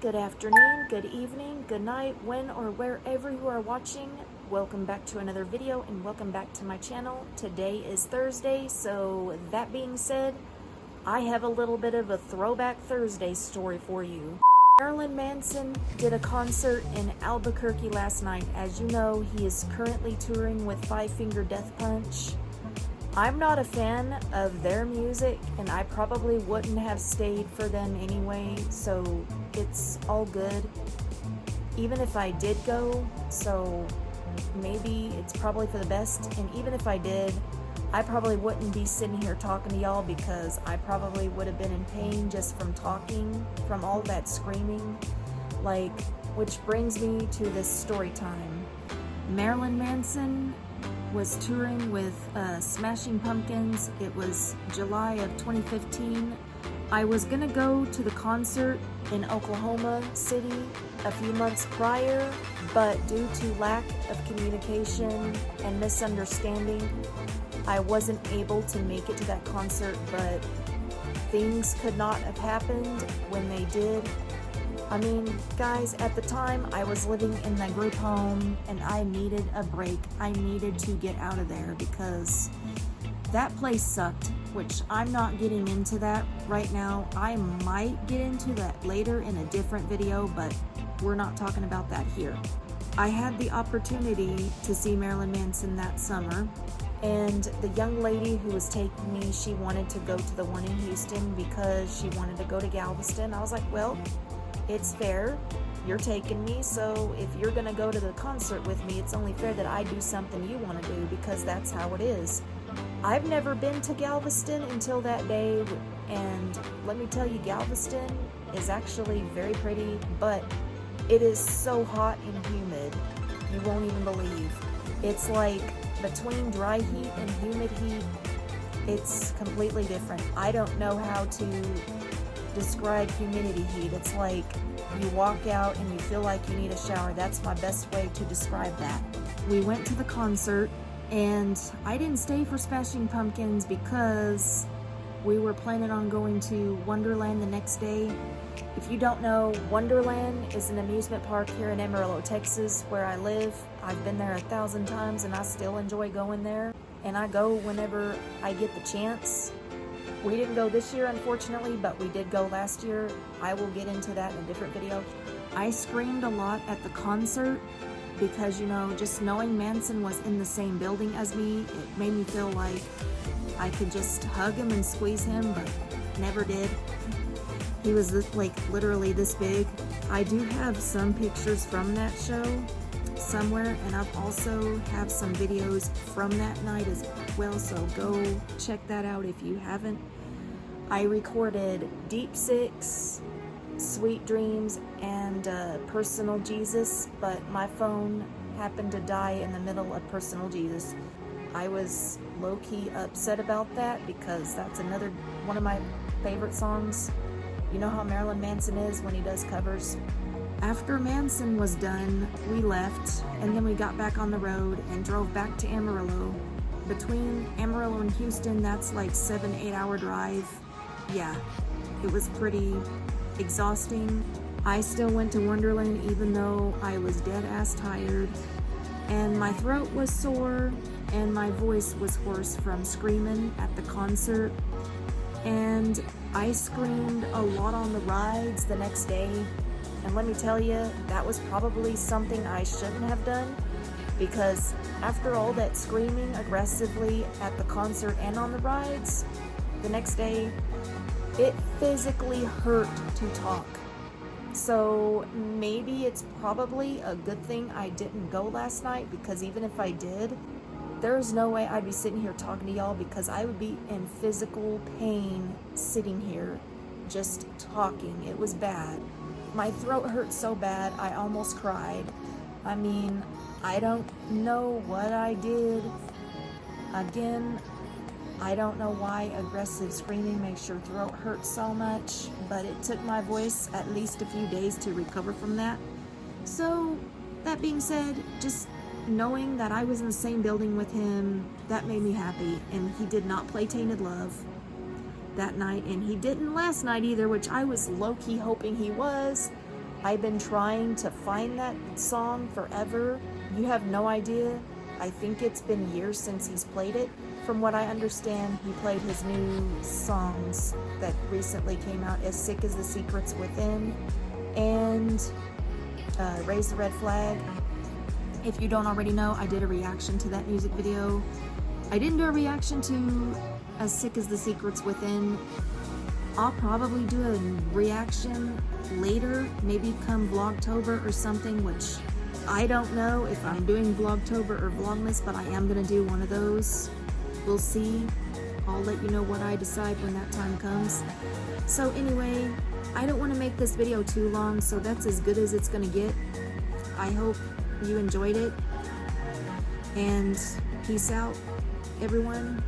good afternoon, good evening, good night, when or wherever you are watching. Welcome back to another video and welcome back to my channel. Today is Thursday, so that being said, I have a little bit of a Throwback Thursday story for you. Marilyn Manson did a concert in Albuquerque last night. As you know, he is currently touring with Five Finger Death Punch. I'm not a fan of their music, and I probably wouldn't have stayed for them anyway, so it's all good. Even if I did go, so maybe it's probably for the best, and even if I did, I probably wouldn't be sitting here talking to y'all because I probably would have been in pain just from talking, from all that screaming. Which brings me to this story time. Marilyn Manson was touring with Smashing Pumpkins. It was July of 2015. I was gonna go to the concert in Oklahoma City a few months prior, but due to lack of communication and misunderstanding, I wasn't able to make it to that concert, but things could not have happened when they did. I mean, guys, at the time I was living in that group home and I needed a break. I needed to get out of there because that place sucked, which I'm not getting into that right now. I might get into that later in a different video, but we're not talking about that here. I had the opportunity to see Marilyn Manson that summer, and the young lady who was taking me, she wanted to go to the one in Houston because she wanted to go to Galveston. I was like, well, it's fair, you're taking me, so if you're gonna go to the concert with me, it's only fair that I do something you want to do, because that's how it is. I've never been to Galveston until that day, and let me tell you, Galveston is actually very pretty, but it is so hot and humid, you won't even believe. It's like between dry heat and humid heat, it's completely different. I don't know how to describe humidity heat. It's like you walk out and you feel like you need a shower. That's my best way to describe that. We went to the concert, and I didn't stay for Smashing Pumpkins because we were planning on going to Wonderland the next day. If you don't know, Wonderland is an amusement park here in Amarillo, Texas, where I live. I've been there 1,000 times and I still enjoy going there, and I go whenever I get the chance. We didn't go this year, unfortunately, but we did go last year. I will get into that in a different video. I screamed a lot at the concert because, you know, just knowing Manson was in the same building as me, it made me feel like I could just hug him and squeeze him, but never did. He was literally this big. I do have some pictures from that show somewhere, and I've also have some videos from that night as well, so go check that out if you haven't. I recorded Deep Six, Sweet Dreams, and Personal Jesus, but my phone happened to die in the middle of Personal Jesus. I was low-key upset about that because that's another one of my favorite songs. You know how Marilyn Manson is when he does covers. After Manson was done, we left, and then we got back on the road and drove back to Amarillo. Between Amarillo and Houston, that's like 7-8 hour drive. Yeah, it was pretty exhausting. I still went to Wonderland even though I was dead ass tired, and my throat was sore and my voice was hoarse from screaming at the concert, and I screamed a lot on the rides the next day. And let me tell you, that was probably something I shouldn't have done, because after all that screaming aggressively at the concert and on the rides, the next day, it physically hurt to talk. So maybe it's probably a good thing I didn't go last night, because even if I did, there's no way I'd be sitting here talking to y'all, because I would be in physical pain sitting here just talking. It was bad. My throat hurt so bad, I almost cried. I mean, I don't know what I did. Again, I don't know why aggressive screaming makes your throat hurt so much, but it took my voice at least a few days to recover from that. So, that being said, just knowing that I was in the same building with him, that made me happy, and he did not play Tainted Love that night, and he didn't last night either, which I was low-key hoping he was, I've been trying to find that song forever. You have no idea. I think it's been years since he's played it. From what I understand, he played his new songs that recently came out, As Sick as the Secrets Within and Raise the Red Flag. If you don't already know, I did a reaction to that music video. I didn't do a reaction to As Sick as the Secrets Within. I'll probably do a reaction later, maybe come Vlogtober or something, which I don't know if I'm doing Vlogtober or Vlogmas, but I am going to do one of those. We'll see. I'll let you know what I decide when that time comes. So anyway, I don't want to make this video too long, so that's as good as it's going to get. I hope you enjoyed it, and peace out, everyone.